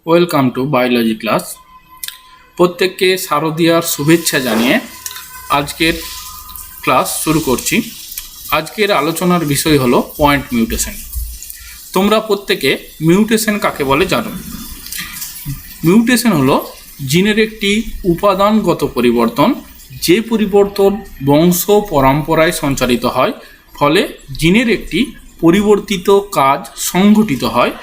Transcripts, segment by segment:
Welcome to biology class. প্রত্যেককে শারদীয়ার শুভেচ্ছা জানিয়ে আজকের ক্লাস শুরু করছি। আজকের আলোচনার বিষয় হলো পয়েন্ট মিউটেশন। তোমরা প্রত্যেকে মিউটেশন কাকে বলে জানো। মিউটেশন হলো জিনের একটি উপাদানগত পরিবর্তন, যে পরিবর্তন বংশ পরম্পরায় সঞ্চালিত হয়, ফলে জিনের একটি পরিবর্তিত কাজ সংঘটিত হয়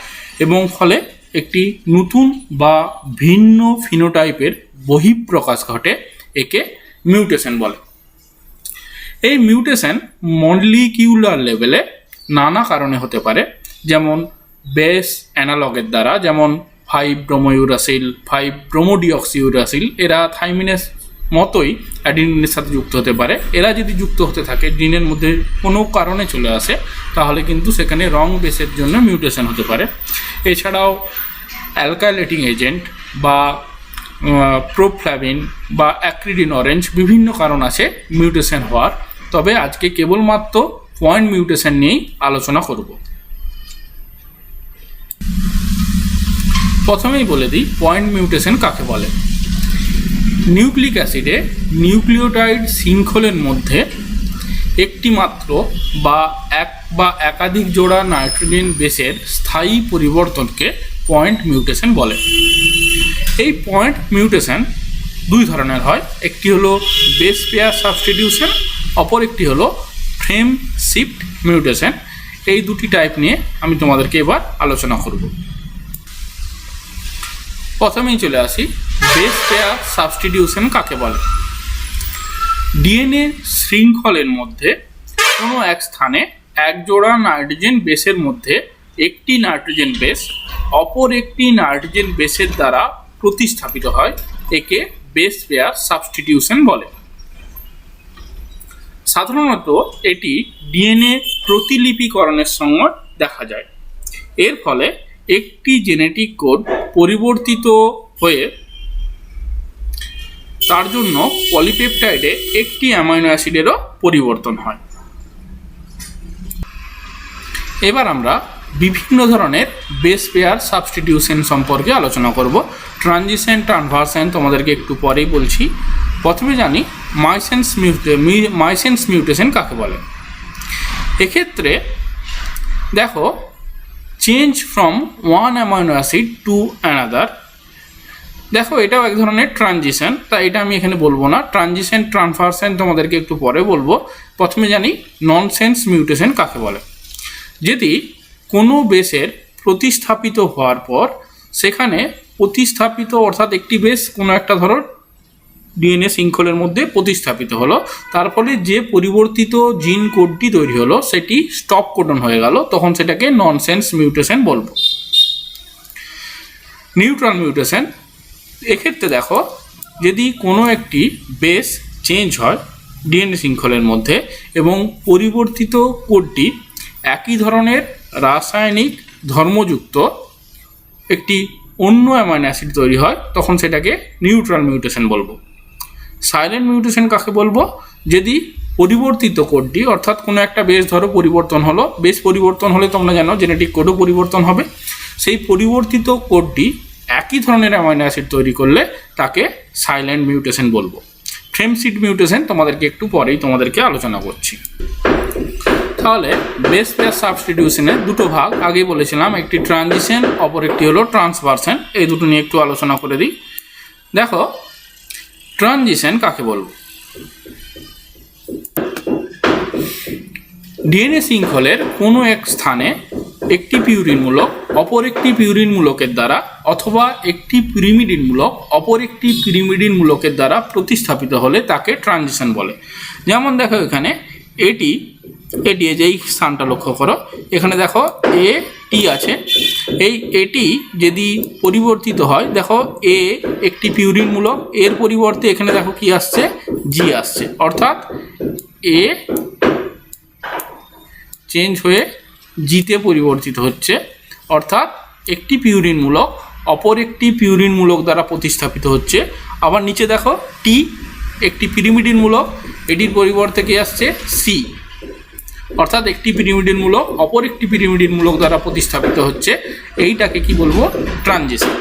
এবং ফলে একটি নতুন বা ভিন্ন ফিনোটাইপের বহিঃপ্রকাশ ঘটে। একে মিউটেশন বলে। এই মিউটেশন মলিকিউলার লেভেলে নানা কারণে হতে পারে, যেমন বেস অ্যানালগের দ্বারা, যেমন 5-ব্রোমোইউরাসিল, 5-ব্রোমোডিঅক্সিইউরাসিল, এরা থাইমিনের মতোই অ্যাডিনিনের সাথে যুক্ত হতে পারে। এরা যদি যুক্ত হতে থাকে, জিনের মধ্যে কোনো কারণে চলে আসে, তাহলে কিন্তু সেখানে রং বেসের জন্য মিউটেশন হতে পারে। এছাড়াও অ্যালকাইলেটিং এজেন্ট বা প্রোফ্ল্যাভিন বা অ্যাক্রিডিন অরেঞ্জ, বিভিন্ন কারণ আছে মিউটেশন হওয়ার। তবে আজকে কেবলমাত্র পয়েন্ট মিউটেশন নিয়েই আলোচনা করব। প্রথমেই বলে দিই পয়েন্ট মিউটেশন কাকে বলে। নিউক্লিক অ্যাসিডে নিউক্লিওটাইড শৃঙ্খলের মধ্যে একটি মাত্র বা এক বা একাধিক জোড়া নাইট্রোজেন বেসের স্থায়ী পরিবর্তনকে পয়েন্ট মিউটেশন বলে। এই পয়েন্ট মিউটেশন দুই ধরনের হয়। একটি হলো বেস পেয়ার সাবস্টিটিউশন, অপর একটি হলো ফ্রেম শিফট মিউটেশন। এই দুটি টাইপ নিয়ে আমি তোমাদেরকে এবার আলোচনা করব। প্রথমেই চলে আসি বেস পেয়ার সাবস্টিটিউশন কাকে বলে। ডিএনএ শৃঙ্খলের মধ্যে কোনো এক স্থানে এক জোড়া নাইট্রোজেন বেসের মধ্যে একটি নাইট্রোজেন বেস অপর একটি নাইট্রোজেন বেসের দ্বারা প্রতিস্থাপিত হয়। একে বেস পেয়ার সাবস্টিটিউশন বলে। সাধারণত এটি ডিএনএ প্রতিলিপিকরণের সঙ্গে দেখা যায়। এর ফলে একটি জেনেটিক কোড পরিবর্তিত হয়ে তার জন্য পলিপেপটাইডে একটি অ্যামাইনো অ্যাসিডেরও পরিবর্তন হয়। এবার আমরা বিভিন্ন ধরনের বেস পেয়ার সাবস্টিটিউশন সম্পর্কে আলোচনা করব। ট্রানজিশন, ট্রানভার্সন তোমাদেরকে একটু পরেই বলছি। প্রথমে জানি মাইসেন্স মিউটেশন কাকে বলে। এক্ষেত্রে দেখো, change from one amino acid to another. দেখো, এটাও এক ধরনের ট্রানজিশন, তাই এটা আমি এখানে বলবো না। ট্রানজিশন, ট্রানভার্সন তোমাদেরকে একটু পরে বলবো। প্রথমে জানি ননসেন্স মিউটেশন কাকে বলে। যদি কোনো বেসের প্রতিস্থাপিত হওয়ার পর সেখানে প্রতিস্থাপিত, অর্থাৎ একটি বেস কোনো একটা ধরো ডিএনএ শৃঙ্খলের মধ্যে প্রতিস্থাপিত হলো, তার ফলে যে পরিবর্তিত জিন কোডটি তৈরি হলো সেটি স্টপ কোডন হয়ে গেল, তখন সেটাকে ননসেন্স মিউটেশন বলবো। নিউট্রাল মিউটেশন, এক্ষেত্রে দেখো, যদি কোনো একটি বেস চেঞ্জ হয় ডিএনএ শৃঙ্খলের মধ্যে এবং পরিবর্তিত কোডটি একই ধরনের রাসায়নিক ধর্মযুক্ত একটি অন্য অ্যামাইনো অ্যাসিড তৈরি হয়, তখন সেটাকে নিউট্রাল মিউটেশন বলবো। সাইলেন্ট মিউটেশন কাকে বলবো। যদি পরিবর্তিত কোডটি, অর্থাৎ কোনো একটা বেস ধরো পরিবর্তন হলো, বেস পরিবর্তন হলে তোমরা জানো জেনেটিক কোডও পরিবর্তন হবে, সেই পরিবর্তিত কোডটি একই ধরনের অ্যামাইনো অ্যাসিড তৈরি করলে তাকে সাইলেন্ট মিউটেশন বলবো। ফ্রেম শিফট মিউটেশন তোমাদেরকে একটু পরেই তোমাদেরকে আলোচনা করছি। তাহলে বেস পেয়ার সাবস্টিটিউশনের দুটো ভাগ আগেই বলেছিলাম, একটি ট্রানজিশন, অপর একটি হলো ট্রান্সভার্সন। এই দুটো নিয়ে একটু আলোচনা করে দিই। দেখো, ট্রানজিশন কাকে বলবো। ডিএনএ শৃঙ্খলের কোনো এক স্থানে একটি পিউরিন মূলক অপর একটি পিউরিন মূলকের দ্বারা অথবা একটি পিরিমিডিন মূলক অপর একটি পিরিমিডিন মূলকের দ্বারা প্রতিস্থাপিত হলে তাকে ট্রানজিশন বলে। যেমন দেখো, এখানে এটি যেই স্থানটা লক্ষ্য করো, এখানে দেখো এ টি আছে। এটি যদি পরিবর্তিত হয়, দেখো এ একটি পিউরিন মূলক, এর পরিবর্তে এখানে দেখো কি আসছে, জি আসছে, অর্থাৎ এ চেঞ্জ হয়ে জিতে পরিবর্তিত হচ্ছে, অর্থাৎ একটি পিউরিন মূলক অপর একটি পিউরিন মূলক দ্বারা প্রতিস্থাপিত হচ্ছে। আবার নিচে দেখো টি একটি পিরিমিডিন মূলক, এটির পরিবর্তে কি আসছে, সি, অর্থাৎ একটি পিরিমিডিন মূলক অপর একটি পিরিমিডিন মূলক দ্বারা প্রতিস্থাপিত হচ্ছে। এইটাকে কি বলবো, ট্রানজিশন।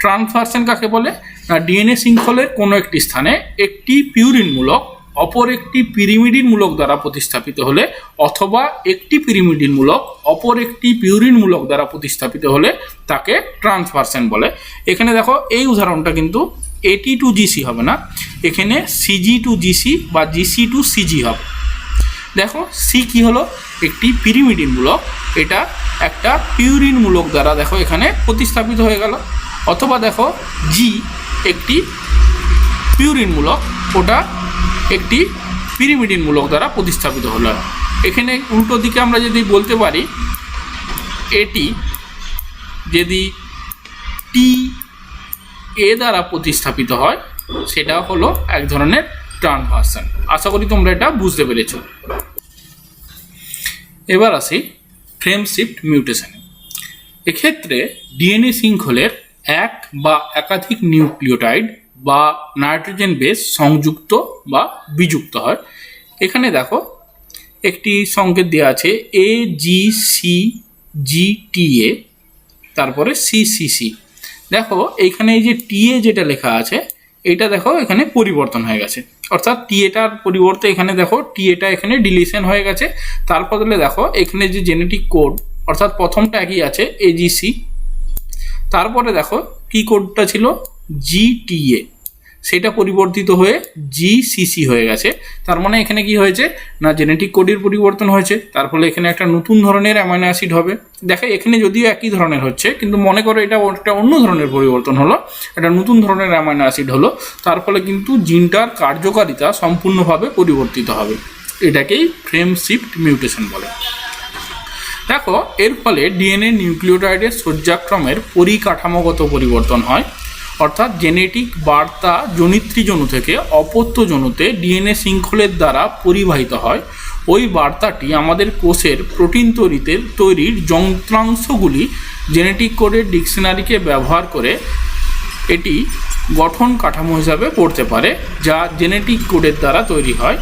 ট্রান্সভার্সন কাকে বলে? না ডিএনএ শৃঙ্খলের কোনো একটি স্থানে একটি পিউরিন মূলক অপর একটি পিরিমিডিন মূলক দ্বারা প্রতিস্থাপিত হলে অথবা একটি পিরিমিডিন মূলক অপর একটি পিউরিন মূলক দ্বারা প্রতিস্থাপিত হলে তাকে ট্রান্সভার্সন বলে। এখানে দেখো এই উদাহরণটা কিন্তু এটি টু জিসি হবে না, এখানে সিজি টু জিসি বা জিসি টু সিজি হবে। দেখো সি কি হলো? একটি পিরিমিডিন মূলক, এটা একটা পিউরিন মূলক দ্বারা দেখো এখানে প্রতিস্থাপিত হয়ে গেল। অথবা দেখো জি একটি পিউরিন মূলক, ওটা একটি পিরিমিডিন মূলক দ্বারা প্রতিস্থাপিত হলো। এখানে উল্টো দিকে আমরা যদি বলতে পারি এটি যদি টি এ দ্বারা প্রতিস্থাপিত হয় সেটা হলো এক ধরনের ট্রান্সভার্সন। আশা করি তোমরা এটা বুঝতে পেরেছো। এবার আসি ফ্রেম শিফট মিউটেশনে। এক্ষেত্রে ডিএনএ শৃঙ্খলের এক বা একাধিক নিউক্লিওটাইড বা নাইট্রোজেন বেস সংযুক্ত বা বিযুক্ত হয়। এখানে দেখো একটি সংকেত দেওয়া আছে AGCGTA, তারপরে CCC। দেখো এইখানে এই যে টিএ যেটা লেখা আছে এটা দেখো এখানে পরিবর্তন হয়ে গেছে, অর্থাৎ টিএটার পরিবর্তে এখানে দেখো টিএটা এখানে ডিলিশন হয়ে গেছে। তার বদলে দেখো এখানে যে জেনেটিক কোড অর্থাৎ প্রথমটা একই আছে AGC, তারপরে দেখো কি কোডটা ছিল GTA, সেটা পরিবর্তিত হয়ে GCC হয়ে গেছে। তার মানে এখানে কি হয়েছে না জেনেটিক কোডের পরিবর্তন হয়েছে, তার ফলে এখানে একটা নতুন ধরনের অ্যামাইনো অ্যাসিড হবে। দেখো এখানে যদিও একই ধরনের হচ্ছে কিন্তু মনে করো এটা একটা অন্য ধরনের পরিবর্তন হলো, একটা নতুন ধরনের অ্যামাইনো অ্যাসিড হলো, তার ফলে কিন্তু জিনটার কার্যকারিতা সম্পূর্ণভাবে পরিবর্তিত হবে। এটাকেই ফ্রেম শিফট মিউটেশন বলে। দেখো এর ফলে ডিএনএ নিউক্লিওটাইডের সজ্জাক্রমের পরিকাঠামোগত পরিবর্তন হয়, অর্থাৎ জেনেটিক বার্তা জনিত্রীজনু থেকে অপত্যজনুতে ডিএনএ শৃঙ্খলের দ্বারা পরিবাহিত হয়। ওই বার্তাটি আমাদের কোষের প্রোটিন তৈরির যন্ত্রাংশগুলি জেনেটিক কোডের ডিকশনারিকে ব্যবহার করে এটি গঠন কাঠামো হিসাবে পড়তে পারে, যা জেনেটিক কোডের দ্বারা তৈরি হয়।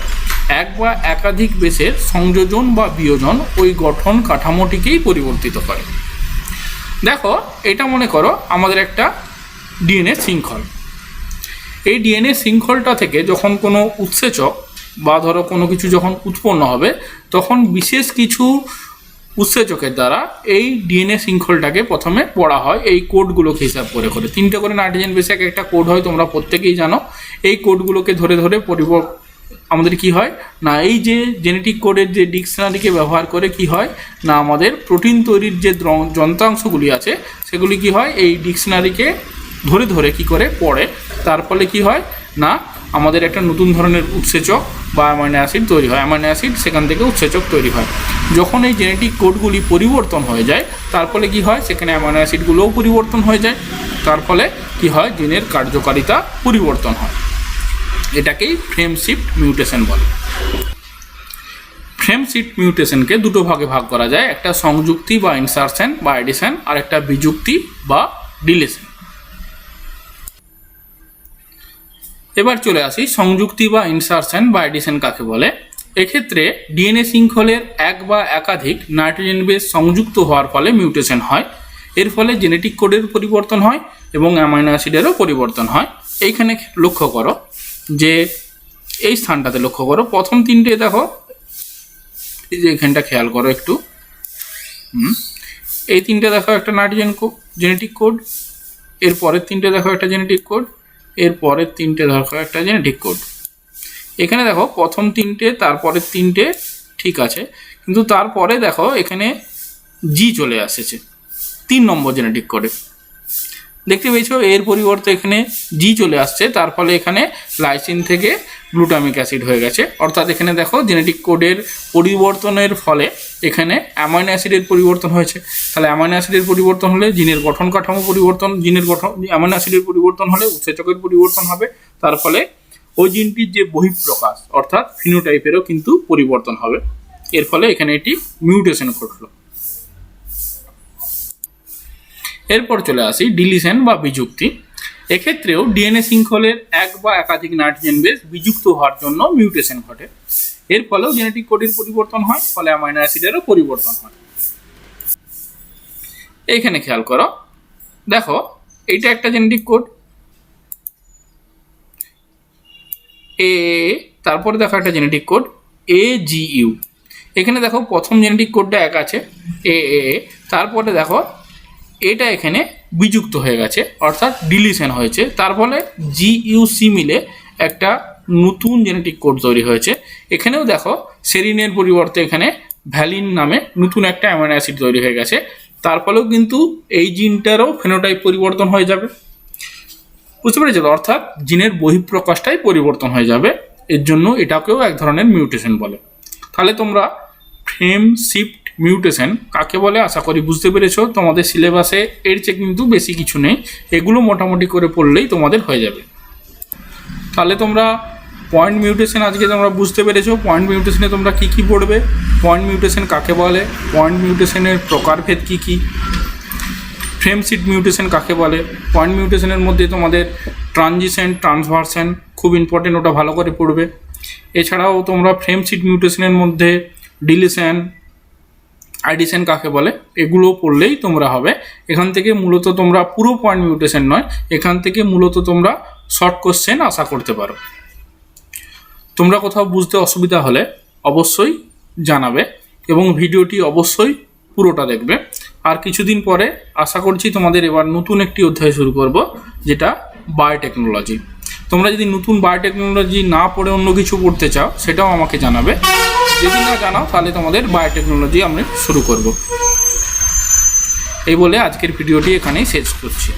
এক বা একাধিক বেসের সংযোজন বা বিয়োজন ওই গঠন কাঠামোটিকেই পরিবর্তিত করে। দেখো এটা মনে করো আমাদের একটা ডিএনএ শৃঙ্খল। এই ডিএনএ শৃঙ্খলটা থেকে যখন কোনো উৎসেচক বা ধরো কোনো কিছু যখন উৎপন্ন হবে তখন বিশেষ কিছু উৎসেচকের দ্বারা এই ডিএনএ শৃঙ্খলটাকে প্রথমে পড়া হয় এই কোডগুলোকে হিসাব করে করে। 3টে করে নাইট্রোজেন বেসে একটা কোড হয়, তোমরা প্রত্যেকেই জানো। এই কোডগুলোকে ধরে ধরে আমাদের কি হয় না এই যে জেনেটিক কোডের যে ডিকশনারিকে ব্যবহার করে কি হয় না আমাদের প্রোটিন তৈরির যে যন্ত্রাংশগুলি আছে সেগুলি কি হয় এই ডিকশনারিকে ধরে ধরে কি করে পড়ে। তার ফলে কি হয় না আমাদের একটা নতুন ধরনের উৎসেচক বা অ্যামাইনো অ্যাসিড তৈরি হয়, অ্যামাইনো অ্যাসিড সেখান থেকে উৎসেচক তৈরি হয়। যখন এই জেনেটিক কোডগুলি পরিবর্তন হয়ে যায় তার ফলে কি হয় সেখানে অ্যামাইনো অ্যাসিডগুলোও পরিবর্তন হয়ে যায়, তার ফলে কি হয় জিনের কার্যকারিতা পরিবর্তন হয়। এটাকেই ফ্রেম শিফট মিউটেশন বলে। ফ্রেম শিফট মিউটেশনকে দুটো ভাগে ভাগ করা যায়, একটা সংযুক্তি বা ইনসারশন বা এডিশন আর একটা বিযুক্তি বা ডিলিশন। এবার চলে আসি সংযুক্তি বা ইনসারশন বা এডিশন কাকে বলে। এক্ষেত্রে ডিএনএ শৃঙ্খলের এক বা একাধিক নাইট্রোজেন বেস সংযুক্ত হওয়ার ফলে মিউটেশন হয়। এর ফলে জেনেটিক কোডের পরিবর্তন হয় এবং অ্যামাইনো অ্যাসিডেরও পরিবর্তন হয়। এইখানে লক্ষ্য করো যে এই স্থানটাতে লক্ষ্য করো, প্রথম 3টে দেখো এই যে এখানটা খেয়াল করো একটু, এই 3টে দেখো একটা নাইট্রোজেন জেনেটিক কোড, এর পরের 3টে দেখো একটা জেনেটিক কোড, এর পরের 3টে দেখো একটা জেনেটিক কোড। এখানে দেখো প্রথম 3টে তারপরের 3টে ঠিক আছে, কিন্তু তারপরে দেখো এখানে জি চলে আসছে 3 নম্বর জেনেটিক কোডে, দেখতে পেয়েছো এর পরিবর্তে এখানে জি চলে আসছে, তার ফলে এখানে লাইসিন থেকে গ্লুটামিক অ্যাসিড হয়ে গেছে। অর্থাৎ এখানে দেখো জেনেটিক কোডের পরিবর্তনের ফলে এখানে অ্যামাইনো অ্যাসিডের পরিবর্তন হয়েছে। তাহলে অ্যামাইনো অ্যাসিডের পরিবর্তন হলে জিনের গঠন কাঠামো পরিবর্তন, জিনের গঠন অ্যামাইনো অ্যাসিডের পরিবর্তন হলে উৎসেচকের পরিবর্তন হবে, তার ফলে ওই জিনটির যে বহিঃপ্রকাশ অর্থাৎ ফিনোটাইপেরও কিন্তু পরিবর্তন হবে। এর ফলে এখানে এটি মিউটেশন ঘটলো। এরপর চলে আসি ডিলিশন বা বিযুক্তি। এক্ষেত্রেও ডিএনএ শৃঙ্খলের এক বা একাধিক নাইট্রোজেন বেস বিযুক্ত হওয়ার জন্য মিউটেশন ঘটে। এর ফলেও জেনেটিক কোডের পরিবর্তন হয়, ফলে অ্যামাইনো অ্যাসিডেরও পরিবর্তন হয়। এইখানে খেয়াল করো, দেখো এইটা একটা জেনেটিক কোড এ, তারপরে দেখো একটা জেনেটিক কোড AGU। এখানে দেখো প্রথম জেনেটিক কোডটা এক আছে এ, তারপরে দেখো এটা এখানে বিযুক্ত হয়ে গেছে অর্থাৎ ডিলিশন হয়েছে, তার ফলে GUC মিলে একটা নতুন জেনেটিক কোড তৈরি হয়েছে। এখানেও দেখো সেরিনের পরিবর্তে এখানে ভ্যালিন নামে নতুন একটা অ্যামাইনো অ্যাসিড তৈরি হয়ে গেছে, তার ফলেও কিন্তু এই জিনটারও ফেনোটাইপ পরিবর্তন হয়ে যাবে। বুঝতে পেরেছো? অর্থাৎ জিনের বহিঃপ্রকাশটাই পরিবর্তন হয়ে যাবে, এর জন্য এটাকেও এক ধরনের মিউটেশন বলে। তাহলে তোমরা ফ্রেম শিফট মিউটেশন কাকে বলে আশা করি বুঝতে পেরেছো। তোমাদের সিলেবাসে এর চেয়ে কিন্তু বেশি কিছু নেই, এগুলো মোটামুটি করে পড়লেই তোমাদের হয়ে যাবে। তাহলে তোমরা পয়েন্ট মিউটেশন আজকে তোমরা বুঝতে পেরেছো। পয়েন্ট মিউটেশনে তোমরা কি কি পড়বে, পয়েন্ট মিউটেশন কাকে বলে, পয়েন্ট মিউটেশনের প্রকারভেদ কি কি, ফ্রেম শিফট মিউটেশন কাকে বলে, পয়েন্ট মিউটেশনের মধ্যে তোমাদের ট্রানজিশন ট্রান্সভার্সন খুব ইম্পর্টেন্ট, ওটা ভালো করে পড়বে। এছাড়াও তোমরা ফ্রেম শিফট মিউটেশনের মধ্যে ডিলিশন আইডিশন কাকে বলে এগুলো পড়লেই তোমরা হবে। এখান থেকে মূলত তোমরা পুরো পয়েন্ট মিউটেশন নয়, এখান থেকে মূলত তোমরা শর্ট কোশ্চেন আশা করতে পারো। তোমরা কোথাও বুঝতে অসুবিধা হলে অবশ্যই জানাবে এবং ভিডিওটি অবশ্যই পুরোটা দেখবে। আর কিছুদিন পরে আশা করছি তোমাদের এবার নতুন একটি অধ্যায় শুরু করব, যেটা বায়োটেকনোলজি। তোমরা যদি নতুন বায়োটেকনোলজি না পড়ে অন্য কিছু পড়তে চাও সেটাও আমাকে জানাবে, যদি না জানাও তাহলে তোমাদের বায়োটেকনোলজি আমি শুরু করব। এই বলে আজকের ভিডিওটি এখানেই শেষ করছি।